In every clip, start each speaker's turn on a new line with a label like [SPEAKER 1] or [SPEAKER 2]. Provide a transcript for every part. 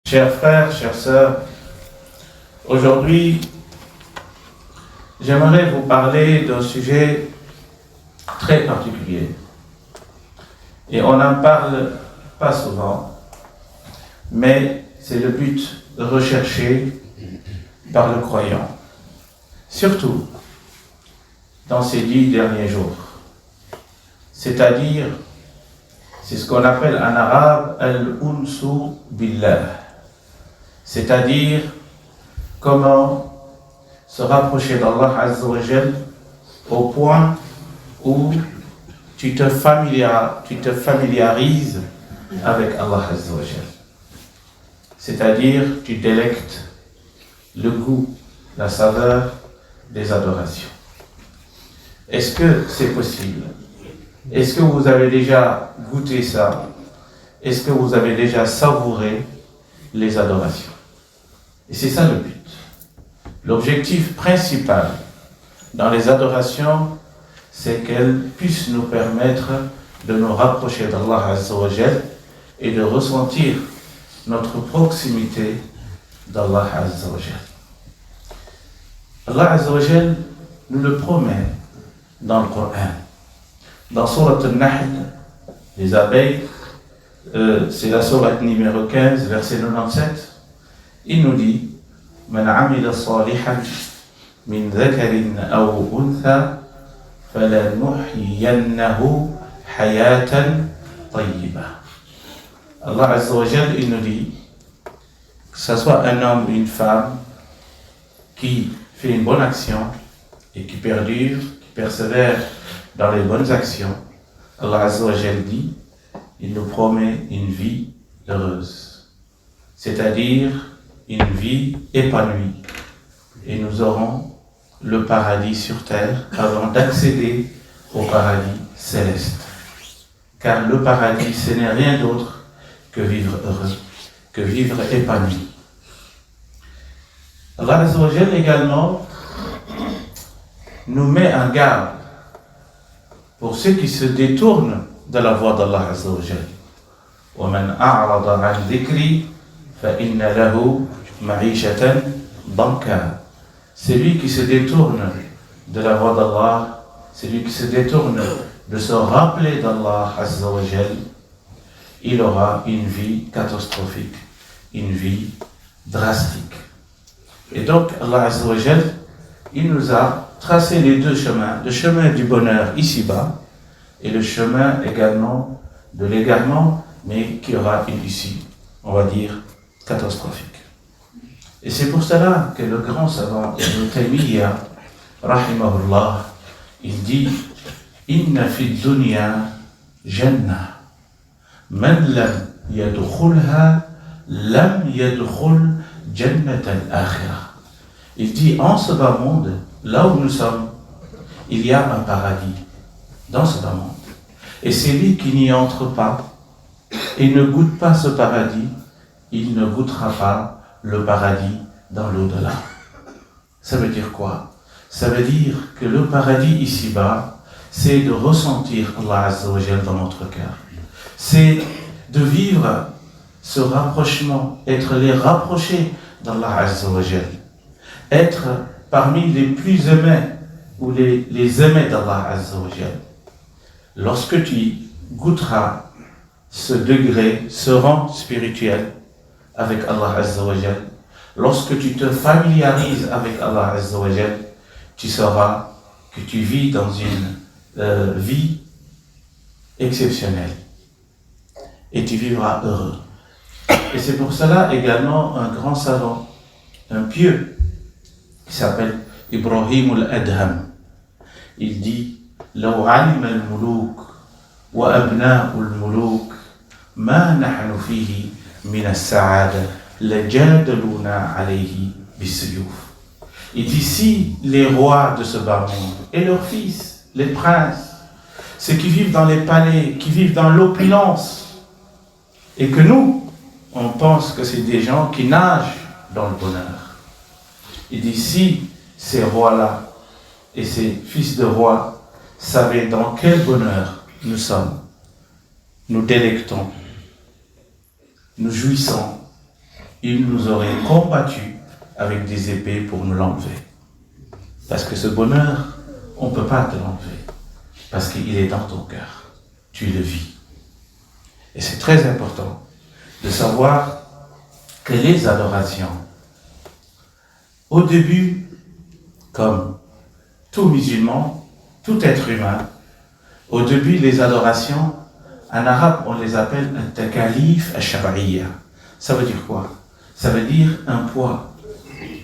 [SPEAKER 1] Chers frères, chères sœurs, aujourd'hui, j'aimerais vous parler d'un sujet très particulier. Et on n'en parle pas souvent, mais c'est le but recherché par le croyant, surtout dans ces 10 derniers jours. C'est-à-dire, c'est ce qu'on appelle en arabe al-unsu billah. C'est-à-dire, comment se rapprocher d'Allah Azza wa Jal au point où tu te familiarises avec Allah Azza wa Jal. C'est-à-dire, tu délectes le goût, la saveur des adorations. Est-ce que c'est possible? Est-ce que vous avez déjà goûté ça? Est-ce que vous avez déjà savouré les adorations? Et c'est ça le but. L'objectif principal dans les adorations, c'est qu'elles puissent nous permettre de nous rapprocher d'Allah Azza wa Jal et de ressentir notre proximité d'Allah Azza wa Jal. Allah Azza wa Jal nous le promet dans le Coran. Dans Sourate Al-Nahl, les abeilles, c'est la sourate numéro 15, verset 97, il nous dit Man amila salihan min dhakarin aw untha falanuhyiyannahu hayatan tayyiba. Allah Azza wa Jal, il nous dit que ce soit un homme ou une femme qui fait une bonne action et qui perdure, qui persévère dans les bonnes actions, Allah Azza wa Jal dit, il nous promet une vie heureuse, c'est-à-dire une vie épanouie, et nous aurons le paradis sur terre avant d'accéder au paradis céleste. Car le paradis, ce n'est rien d'autre que vivre heureux, que vivre épanoui. Allah Azza wa Jal également nous met en garde pour ceux qui se détournent de la voie d'Allah Azza wa Jal. وَمَنْ أَعْرَضَ عَنْ ذِكْرِي فَإِنَّ لَهُ مَعِيشَةً ضَنْكًا. Celui qui se détourne de la voie d'Allah, celui qui se détourne de se rappeler d'Allah Azza wa Jal, il aura une vie catastrophique, une vie drastique. Et donc Allah Azza wa Jal, il nous a tracé les deux chemins, le chemin du bonheur ici-bas et le chemin également de l'égarement, mais qui aura une issue, on va dire, catastrophique. Et c'est pour cela que le grand savant Ibn Taymiyyah, rahimahullah, il dit Inna fi dunya jannah man lam yadkhulha lam yadkhul jannat al-akhirah. Il dit en ce bas monde, là où nous sommes, il y a un paradis dans ce bas monde. Et celui qui n'y entre pas et ne goûte pas ce paradis, il ne goûtera pas le paradis dans l'au-delà. Ça veut dire quoi? Ça veut dire que le paradis ici-bas, c'est de ressentir Allah Azza wa Jal dans notre cœur. C'est de vivre ce rapprochement, être les rapprochés d'Allah Azza wa Jal. Être parmi les plus aimés ou les aimés d'Allah Azza wa Jal. Lorsque tu goûteras ce degré, ce rang spirituel avec Allah Azza wa Jal, lorsque tu te familiarises avec Allah Azza wa Jal, tu sauras que tu vis dans une vie exceptionnelle et tu vivras heureux. Et c'est pour cela également un grand savant, un pieux, qui s'appelle Ibrahim al-Adham. Il dit لو علم الملوك وأبناء الملوك ما نحن فيه من السعادة لجادلونا عليه بالسيوف. Il dit si les rois de ce bas monde et leurs fils, les princes, ceux qui vivent dans les palais, qui vivent dans l'opulence, et que nous, on pense que c'est des gens qui nagent dans le bonheur. Il dit si ces rois-là et ces fils de rois savaient dans quel bonheur nous sommes, nous délectons, nous jouissons, ils nous auraient combattus avec des épées pour nous l'enlever. Parce que ce bonheur, on ne peut pas te l'enlever. Parce qu'il est dans ton cœur. Tu le vis. Et c'est très important de savoir que les adorations, au début, comme tout musulman, tout être humain, au début, les adorations, en arabe, on les appelle un takalif al-shar'iyya. Ça veut dire quoi? Ça veut dire un poids,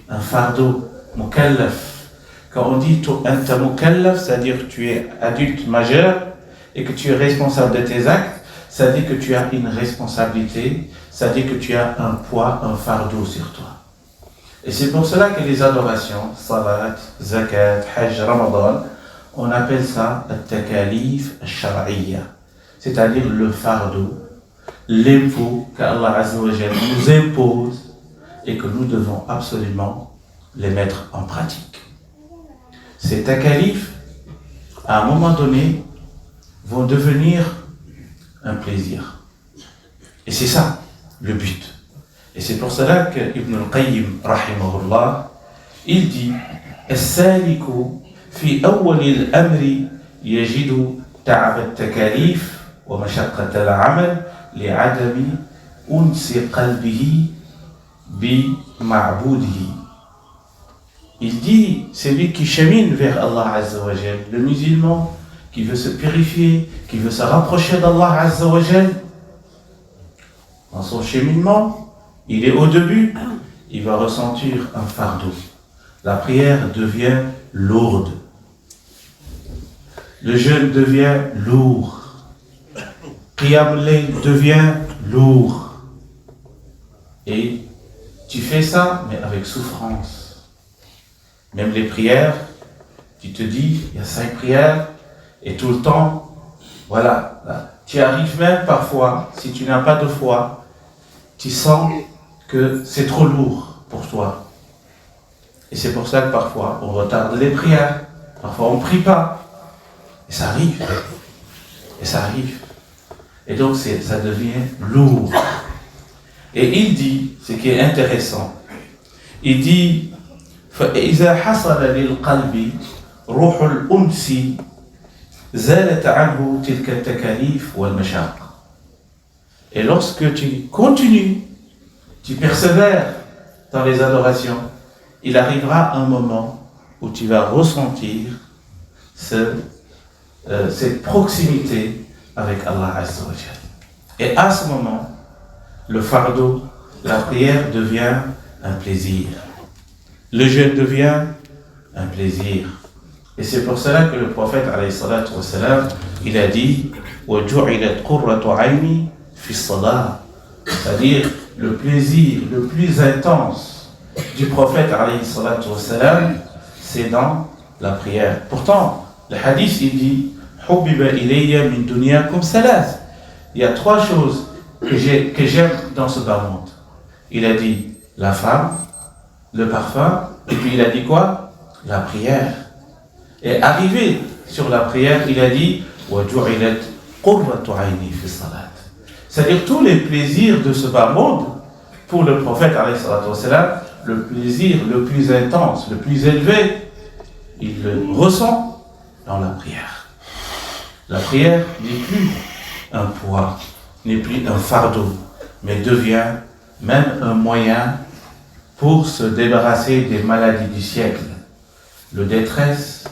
[SPEAKER 1] un fardeau, mukallaf. Quand on dit anta mukallaf, c'est-à-dire que tu es adulte majeur et que tu es responsable de tes actes, ça dit que tu as une responsabilité, ça dit que tu as un poids, un fardeau sur toi. Et c'est pour cela que les adorations, salat, zakat, hajj, ramadan, on appelle ça le takalif al-shar'iyya, c'est-à-dire le fardeau, l'impôt qu'Allah Azza wa Jalla nous impose et que nous devons absolument les mettre en pratique. Ces takalifs, à un moment donné, vont devenir un plaisir. Et c'est ça, le but. Et c'est pour cela que Ibn al-Qayyim, rahimahullah, il dit السالك في أول الأمر يجد تعب التكاليف ومشقة العمل لعدم أنس قلبه بمعبوده. Il dit, c'est lui qui chemine vers Allah Azza wa Jal, le musulman qui veut se purifier, qui veut se rapprocher d'Allah Azza wa Jal. Dans son cheminement, il est au début, il va ressentir un fardeau. La prière devient lourde. Le jeûne devient lourd. Qiyam al-layl devient lourd. Et tu fais ça, mais avec souffrance. Même les prières, tu te dis, il y a 5 prières, et tout le temps, voilà, là, tu arrives même parfois, si tu n'as pas de foi, tu sens que c'est trop lourd pour toi. Et c'est pour ça que parfois, on retarde les prières, parfois on ne prie pas, et ça arrive, et ça arrive. Et donc ça devient lourd. Et il dit, ce qui est intéressant, il dit, فإذا حصل للقلب روح الأنس زالت عنه تلك التكاليف والمشاق. Et lorsque tu continues, tu persévères dans les adorations, il arrivera un moment où tu vas ressentir cette proximité avec Allah Azza wa Jal. Et à ce moment, le fardeau, la prière devient un plaisir. Le jeûne devient un plaisir. Et c'est pour cela que le prophète, alayhi salatu wa salam, il a dit وَجُعِلَتْ قُرَّةُ عَيْنِي فِي الصَّلَاةِ. C'est-à-dire le plaisir le plus intense du prophète, alayhi salatu wa salam, c'est dans la prière. Pourtant, le hadith, il dit حُبِّبَ إِلَيَّ مِن دُنْيَاكُمْ ثَلَاث. Il y a 3 choses que j'aime dans ce bas monde. Il a dit la femme, le parfum, et puis il a dit quoi? La prière. Et arrivé sur la prière, il a dit وَجُعِلَتْ قُرَّةُ عَيْنِي فِي الصَّلَاةِ. C'est-à-dire tous les plaisirs de ce bas monde, pour le prophète, alayhi salatu wa salam, le plaisir le plus intense, le plus élevé, il le ressent dans la prière. La prière n'est plus un poids, n'est plus un fardeau, mais devient même un moyen pour se débarrasser des maladies du siècle, le détresse,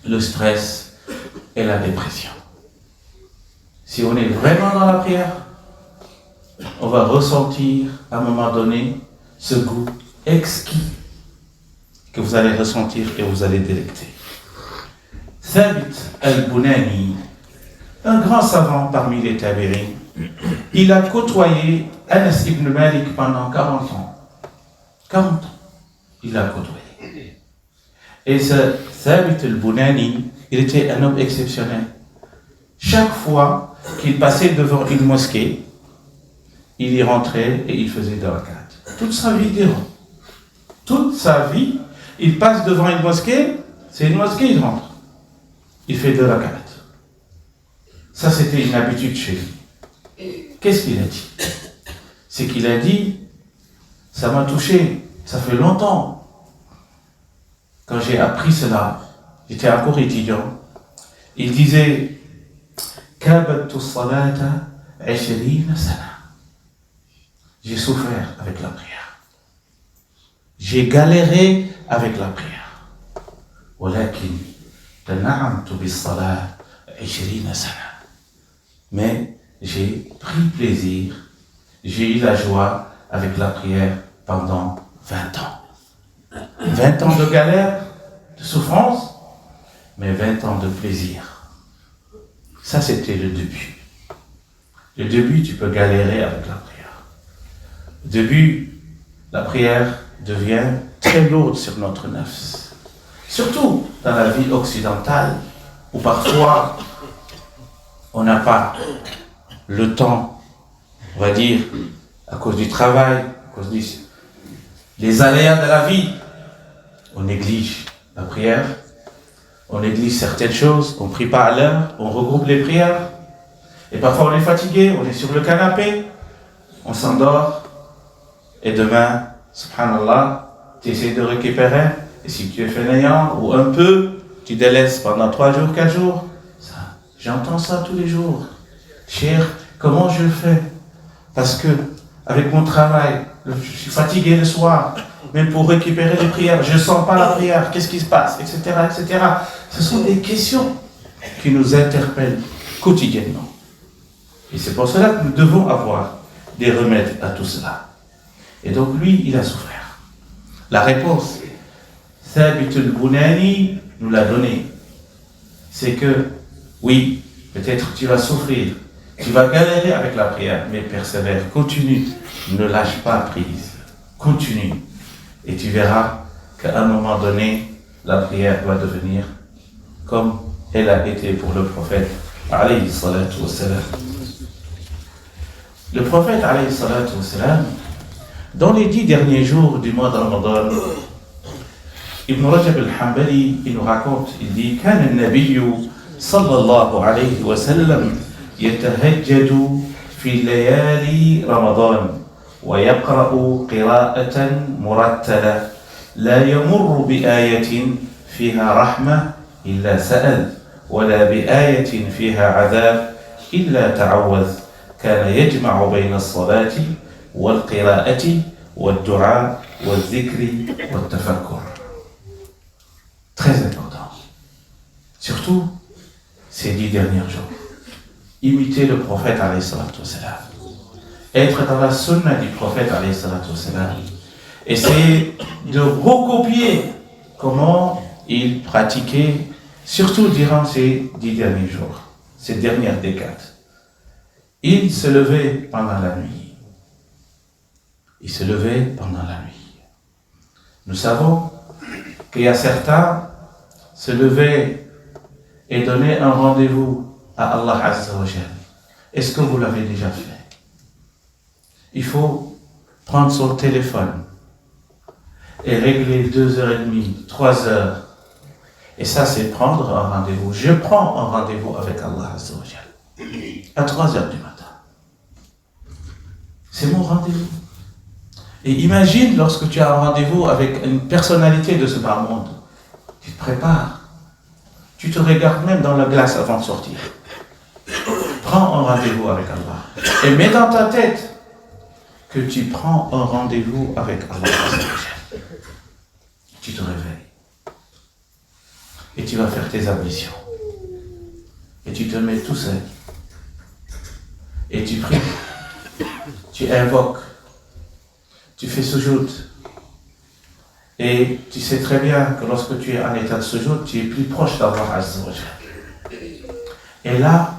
[SPEAKER 1] le stress et la dépression. Si on est vraiment dans la prière, on va ressentir à un moment donné ce goût exquis que vous allez ressentir et vous allez délecter. Thabit al-Bunani, un grand savant parmi les tabi'in, il a côtoyé Anas ibn Malik pendant 40 ans. 40 ans, il a côtoyé. Et ce Thabit al-Bunani, il était un homme exceptionnel. Chaque fois qu'il passait devant une mosquée, il y rentrait et il faisait des rakats. Toute sa vie durant. Toute sa vie, il passe devant une mosquée, c'est une mosquée, il rentre. Il fait 2 rakats. Ça, c'était une habitude chez lui. Qu'est-ce qu'il a dit? C'est qu'il a dit, Ça m'a touché, ça fait longtemps. Quand j'ai appris cela, j'étais encore étudiant. Il disait Kabattu salata 20 sana. J'ai souffert avec la prière. J'ai galéré avec la prière. Walakin tana'amtu bis salat 20 sana. Mais j'ai pris plaisir, j'ai eu la joie avec la prière pendant 20 ans. 20 ans de galère, de souffrance, mais 20 ans de plaisir. Ça, c'était le début. Le début, tu peux galérer avec la prière. Au début, la prière devient très lourde sur notre nafs. Surtout dans la vie occidentale, où parfois, on n'a pas le temps, on va dire, à cause du travail, à cause des aléas de la vie. On néglige la prière, on néglige certaines choses, on ne prie pas à l'heure, on regroupe les prières. Et parfois on est fatigué, on est sur le canapé, on s'endort. Et demain, subhanallah, tu essaies de récupérer. Et si tu es fainéant ou un peu, tu délaisses pendant 3 jours, 4 jours. J'entends ça tous les jours. Cher, comment je fais? Parce que, avec mon travail, je suis fatigué le soir, même pour récupérer les prières, je ne sens pas la prière, qu'est-ce qui se passe, etc., etc. Ce sont des questions qui nous interpellent quotidiennement. Et c'est pour cela que nous devons avoir des remèdes à tout cela. Et donc lui, il a souffert. La réponse, Thabit al-Bunani nous l'a donnée. C'est que, oui, peut-être tu vas souffrir, tu vas galérer avec la prière, mais persévère, continue, ne lâche pas prise, continue. Et tu verras qu'à un moment donné, la prière va devenir comme elle a été pour le prophète, alayhi salatu wassalam. Le prophète, alayhi salatu wassalam, dans les 10 derniers jours du mois de Ramadan, Ibn Rajab al-Hanbali, il nous raconte, il dit « Kan al-Nabiyyu sallallahu alayhi wa sallam yatahajjadu fi layali Ramadan wa yaqra'u qira'atan murattala la yamurru bi ayatin fiha rahma illa sa'al wa la bi ayatin fiha adhab illa ta'awwadh kana yajma'u bayna as-salati wal qira'ati wal du'a wal dhikri wal tafakkur » Très important. Surtout ces 10 derniers jours. Imiter le prophète alayhi salatu wassalam. Être dans la sunna du prophète alayhi salatu wassalam. Essayer de recopier comment il pratiquait, surtout durant ces 10 derniers jours, ces dernières décades. Il se levait pendant la nuit. Il se levait pendant la nuit. Nous savons qu'il y a certains se levaient et donnaient un rendez-vous à Allah Azza wa Jal. Est-ce que vous l'avez déjà fait? Il faut prendre son téléphone et régler 2h30, 3h. Et ça, c'est prendre un rendez-vous. Je prends un rendez-vous avec Allah Azza wa Jal à 3h du matin. C'est mon rendez-vous. Et imagine lorsque tu as un rendez-vous avec une personnalité de ce bas monde. Tu te prépares. Tu te regardes même dans la glace avant de sortir. Prends un rendez-vous avec Allah. Et mets dans ta tête que tu prends un rendez-vous avec Allah. Tu te réveilles. Et tu vas faire tes ablutions. Et tu te mets tout seul. Et tu pries. Tu invoques. Tu fais sujoud. Et tu sais très bien que lorsque tu es en état de sujoud, tu es plus proche d'Allah Azza wa Jal. Et là,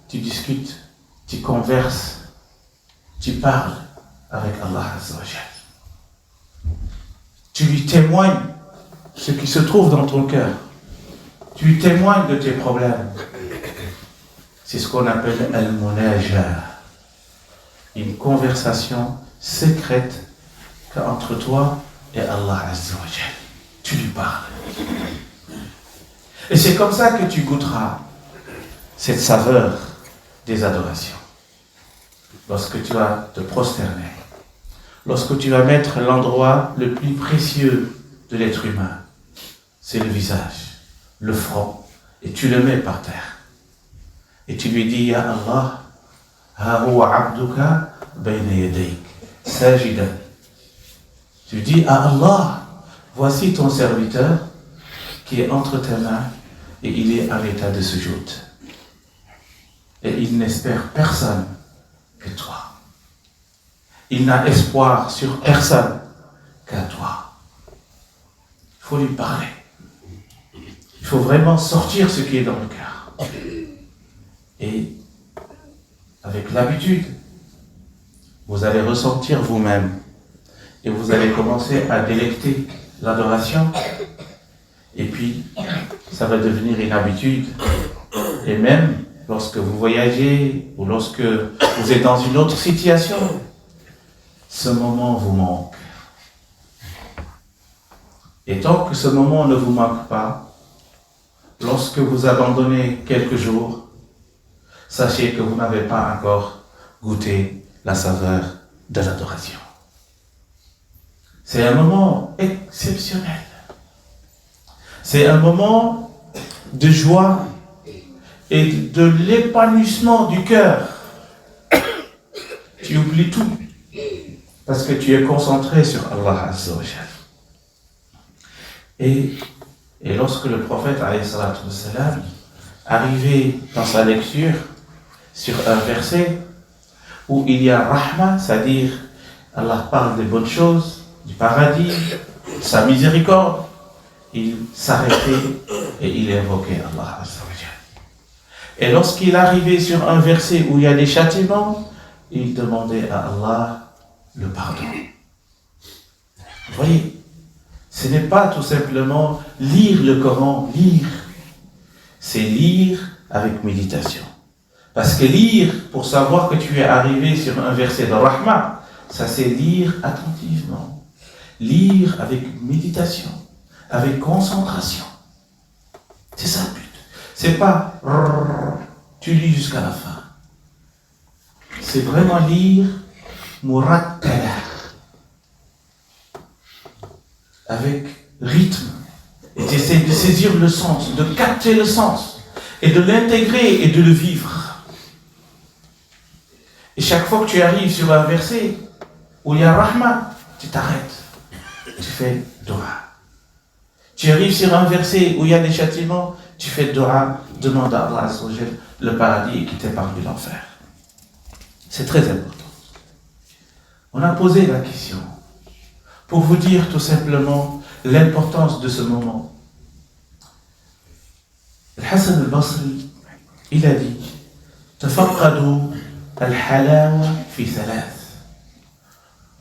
[SPEAKER 1] tu discutes, tu converses, tu parles avec Allah Azza wa Jal. Tu lui témoignes ce qui se trouve dans ton cœur. Tu lui témoignes de tes problèmes. C'est ce qu'on appelle al-munajah. Une conversation secrète entre toi et Allah Azza wa Jal. Tu lui parles. Et c'est comme ça que tu goûteras cette saveur des adorations. Lorsque tu vas te prosterner, lorsque tu vas mettre l'endroit le plus précieux de l'être humain, c'est le visage, le front, et tu le mets par terre. Et tu lui dis, Ya Allah, ha huwa abduka bayna yadayk, sajidan. Tu dis à Allah, voici ton serviteur qui est entre tes mains et il est à l'état de sujoud. Et il n'espère personne que toi. Il n'a espoir sur personne qu'à toi. Il faut lui parler. Il faut vraiment sortir ce qui est dans le cœur. Et avec l'habitude, vous allez ressentir vous-même et vous allez commencer à délecter l'adoration. Et puis, ça va devenir une habitude. Et même lorsque vous voyagez ou lorsque vous êtes dans une autre situation, ce moment vous manque. Et tant que ce moment ne vous manque pas, lorsque vous abandonnez quelques jours, sachez que vous n'avez pas encore goûté la saveur de l'adoration. C'est un moment exceptionnel. C'est un moment de joie et de l'épanouissement du cœur. Tu oublies tout parce que tu es concentré sur Allah Azza wa Jal. Et lorsque le prophète alayhi salatu wassalam arrivait dans sa lecture sur un verset où il y a rahma, c'est-à-dire Allah parle des bonnes choses, du paradis, de sa miséricorde, il s'arrêtait et il évoquait Allah Azza wa Jal. Et lorsqu'il arrivait sur un verset où il y a des châtiments, il demandait à Allah le pardon. Vous voyez, ce n'est pas tout simplement lire le Coran, c'est lire avec méditation. Parce que lire, pour savoir que tu es arrivé sur un verset de Rahma, ça c'est lire attentivement. Lire avec méditation, avec concentration. C'est ça le but. C'est pas tu lis jusqu'à la fin. C'est vraiment lire murattala, avec rythme. Et tu essaies de saisir le sens, de capter le sens, et de l'intégrer et de le vivre. Et chaque fois que tu arrives sur un verset où il y a Rahma, tu t'arrêtes. Tu fais dua. Tu arrives sur un verset où il y a des châtiments, tu fais dua, demande à Allah Azza wa Jal le paradis et qui t'épargne l'enfer. C'est très important. On a posé la question pour vous dire tout simplement l'importance de ce moment. Al-Hassan al-Basri, il a dit Tafaqqadu al-halawa fi thalath.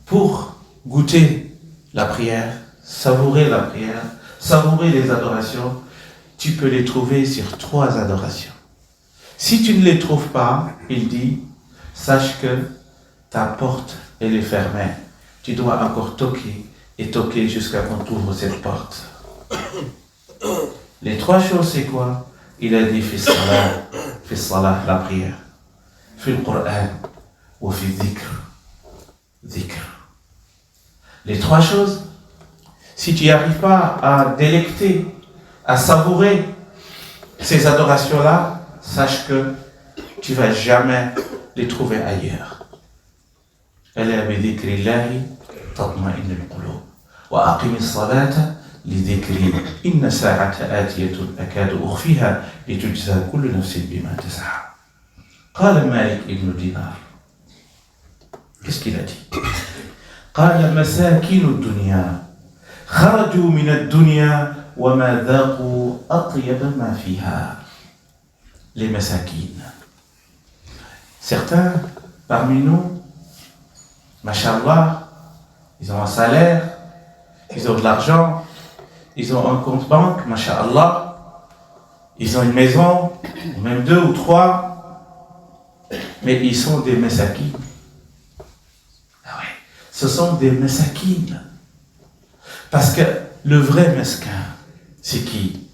[SPEAKER 1] Pour goûter la prière, savourer la prière, savourer les adorations, tu peux les trouver sur 3 adorations. Si tu ne les trouves pas, il dit, sache que ta porte, elle est fermée. Tu dois encore toquer et toquer jusqu'à qu'on t'ouvre cette porte. Les 3 choses, c'est quoi? Il a dit, fi salah, la prière, fi al-Qur'an, ou fi dhikr. Les 3 choses, si tu n'y arrives pas à délecter, à savourer ces adorations-là, sache que tu ne vas jamais les trouver ailleurs. Ala bi dhikrillahi tatma'innu al-qulub wa aqimi as-salata li dhikri inna sa'ata atiyatun akadu ukhfiha litujza kullu nafsin bima tas'a. Qala Malik ibn Dinar. Qu'est-ce qu'il a dit? قال مساكين الدنيا خرجوا من الدنيا وما ذاقوا أطيب ما فيها. Les masakines. Certains parmi nous, Masha'Allah, ils ont un salaire, ils ont de l'argent, ils ont un compte banque, Masha'Allah, ils ont une maison, ou même 2 ou 3, mais ils sont des masakines. Ce sont des mesakines. Parce que le vrai mesquin, c'est qui?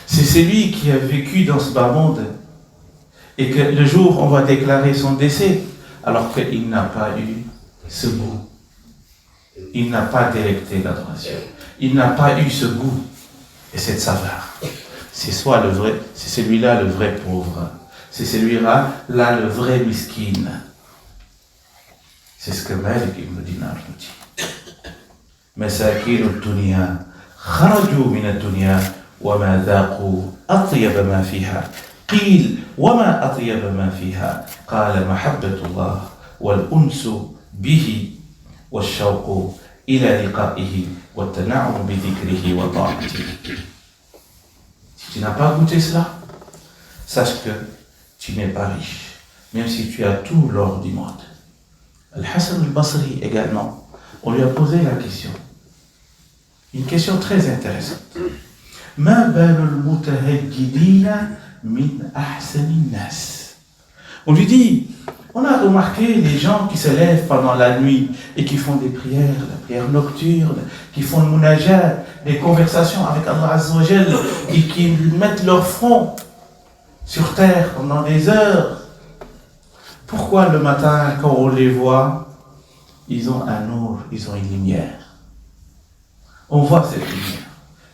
[SPEAKER 1] C'est celui qui a vécu dans ce bas monde et que le jour où on va déclarer son décès, alors qu'il n'a pas eu ce goût il n'a pas délecté l'adoration. Il n'a pas eu ce goût et cette saveur. C'est celui-là le vrai pauvre. C'est celui-là le vrai miskin. C'est ce que Malik ibn Dinar nous dit. Masakin al-dunya kharaju min al-dunya wa ma dhaqu atyab ma fiha. قيل وما أطيب ما فيها قال محبة الله والأنس به والشوق إلى لقائه والتنعم بذكره وطاعته. Si tu n'as pas goûté cela, sache que tu n'es pas riche, même si tu as tout l'or du monde. Al-Hassan al-Basri également, on lui a posé la question, une question très intéressante. ما بال المتهجدين من أحسن الناس. On lui dit, on a remarqué les gens qui se lèvent pendant la nuit et qui font des prières, la prière nocturne, qui font le munajat, des conversations avec Allah Azza wa Jal, et qui mettent leur front sur terre pendant des heures. Pourquoi le matin, quand on les voit, ils ont un nour, ils ont une lumière. On voit cette lumière.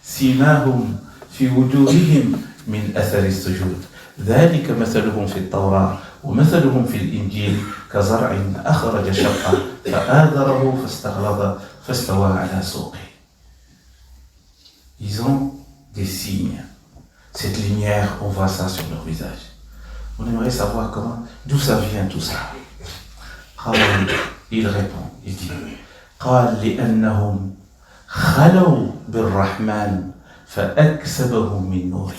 [SPEAKER 1] سيماهم في وجوههم من أثر السجود ذلك مثلهم في التوراة ومثلهم في الإنجيل كزرع أخرج شطأه فآذره فاستغلظ فاستوى على سوقه. Ils ont des signes. Cette lumière, on voit ça sur leur visage. On aimerait savoir d'où ça vient tout ça. Il répond, il dit قال لأنهم خلوا بالرحمن فأكسبهم من نوره.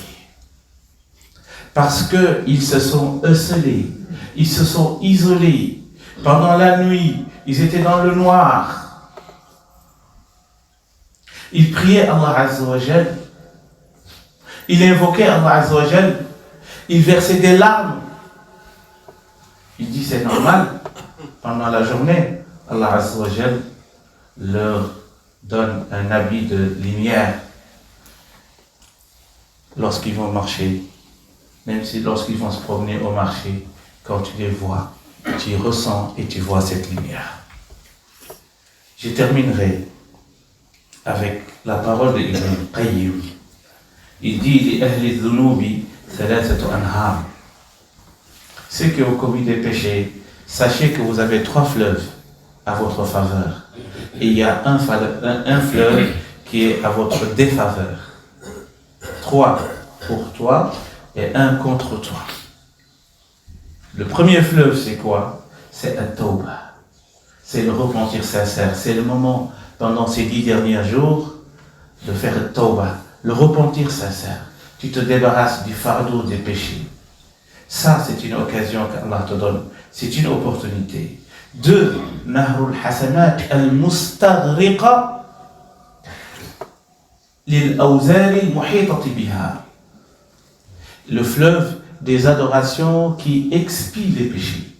[SPEAKER 1] Parce qu'ils se sont esselés, ils se sont isolés. Pendant la nuit, ils étaient dans le noir. Ils priaient Allah Azza wa Jal. Ils invoquaient Allah Azza wa Jal. Ils versaient des larmes. Il dit c'est normal. Pendant la journée, Allah Azza wa Jal leur donne un habit de lumière lorsqu'ils vont marcher, même si lorsqu'ils vont se promener au marché, quand tu les vois, tu ressens et tu vois cette lumière. Je terminerai avec la parole de Ibn Qayyim. Il dit li ahli dhunubi thalathatu anhar. Ceux qui ont commis des péchés, sachez que vous avez 3 fleuves à votre faveur. Et il y a un fleuve qui est à votre défaveur. 3 pour toi et 1 contre toi. Le premier fleuve, c'est quoi? C'est at-tawbah. C'est le repentir sincère. C'est le moment, pendant ces 10 derniers jours, de faire at-tawbah, le repentir sincère. Tu te débarrasses du fardeau des péchés. Ça, c'est une occasion qu'Allah te donne. C'est une opportunité. 2. Nahrul hasanat al-mustaghriqa lil-awzari al-muhitati biha. Le fleuve des adorations qui expie les péchés.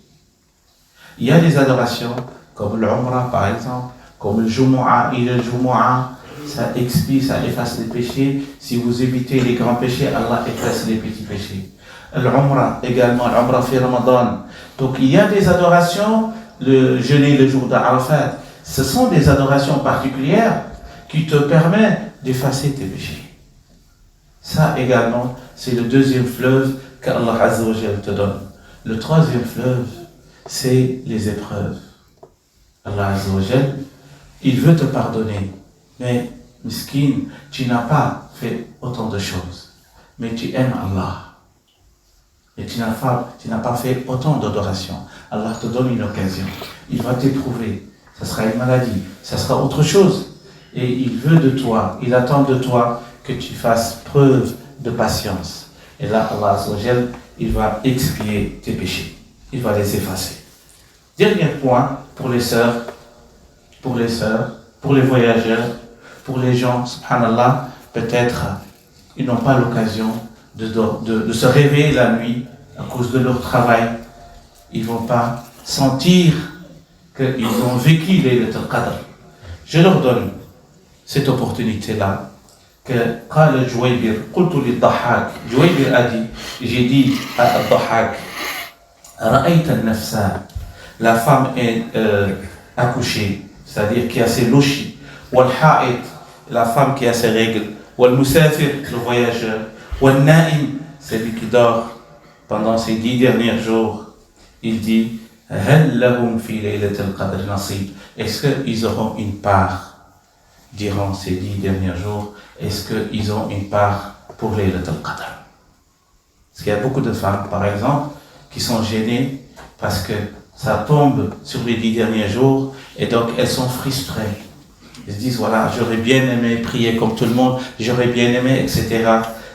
[SPEAKER 1] Il y a des adorations comme l'Umrah par exemple, comme le Jumu'ah et le Jumu'ah, ça expie, ça efface les péchés. Si vous évitez les grands péchés, Allah efface les petits péchés. L'Umrah également, l'Umrah fi Ramadan. Donc il y a des adorations, le jeûner le jour d'Arafat, ce sont des adorations particulières qui te permettent d'effacer tes péchés. Ça également, c'est le 2e fleuve qu'Allah Azza wa Jal te donne. Le 3e fleuve, c'est les épreuves. Allah Azza wa Jal, il veut te pardonner, mais miskin, tu n'as pas fait autant de choses, mais tu aimes Allah. Et tu n'as pas fait autant d'adoration. Allah te donne une occasion. Il va t'éprouver. Ça sera une maladie, ça sera autre chose. Et il veut de toi, il attend de toi que tu fasses preuve de patience. Et là, Allah Azza wa Jal, il va expier tes péchés. Il va les effacer. Dernier point pour les sœurs, pour les voyageurs, pour les gens, subhanallah, peut-être ils n'ont pas l'occasion de se réveiller la nuit à cause de leur travail. Ils ne vont pas sentir qu'ils ont vécu Laylat al-Qadr. Je leur donne cette opportunité-là. Que قال جويبر قلت للضحاك جويبر a dit, j'ai dit à Al-Dhahhak, رأيت النفس, la femme est accouchée, c'est-à-dire qui a ses lochis, wal-ha'id, la femme qui a ses règles, wal-musafir, le voyageur, wal-na'im, celui qui dort pendant ces 10 derniers jours. Il dit هل لهم في ليلة القدر نصيب? Est-ce qu'ils auront une part durant ces 10 derniers jours? Est-ce qu'ils ont une part pour Laylat al-Qadr? Parce qu'il y a beaucoup de femmes, par exemple, qui sont gênées parce que ça tombe sur les 10 derniers jours et donc elles sont frustrées. Elles se disent, voilà, j'aurais bien aimé prier comme tout le monde, j'aurais bien aimé, etc.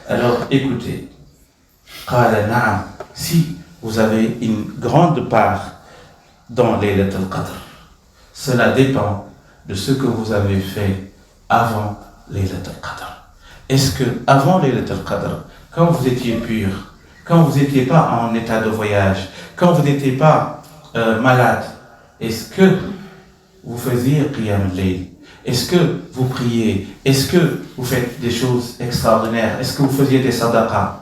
[SPEAKER 1] Alors écoutez, قال نعم, si vous avez une grande part dans Laylat al-Qadr, cela dépend de ce que vous avez fait avant Laylat al-Qadr. Est-ce que avant Laylat al-Qadr, quand vous étiez pur, quand vous n'étiez pas en état de voyage, quand vous n'étiez pas malade, est-ce que vous faisiez Qiyam al-Layl? Est-ce que vous priez? Est-ce que vous faites des choses extraordinaires? Est-ce que vous faisiez des sadaqas?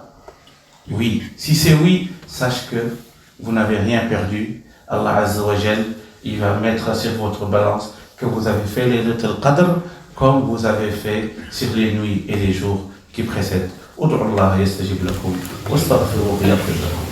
[SPEAKER 1] Oui. Si c'est oui, sache que vous n'avez rien perdu. Allah Azza wa Jal, il va mettre sur votre balance que vous avez fait Laylat al-Qadr comme vous avez fait sur les nuits et les jours qui précèdent. Ud'u Allah yastajib lakum wastaghfiruhu yaghfir lakum.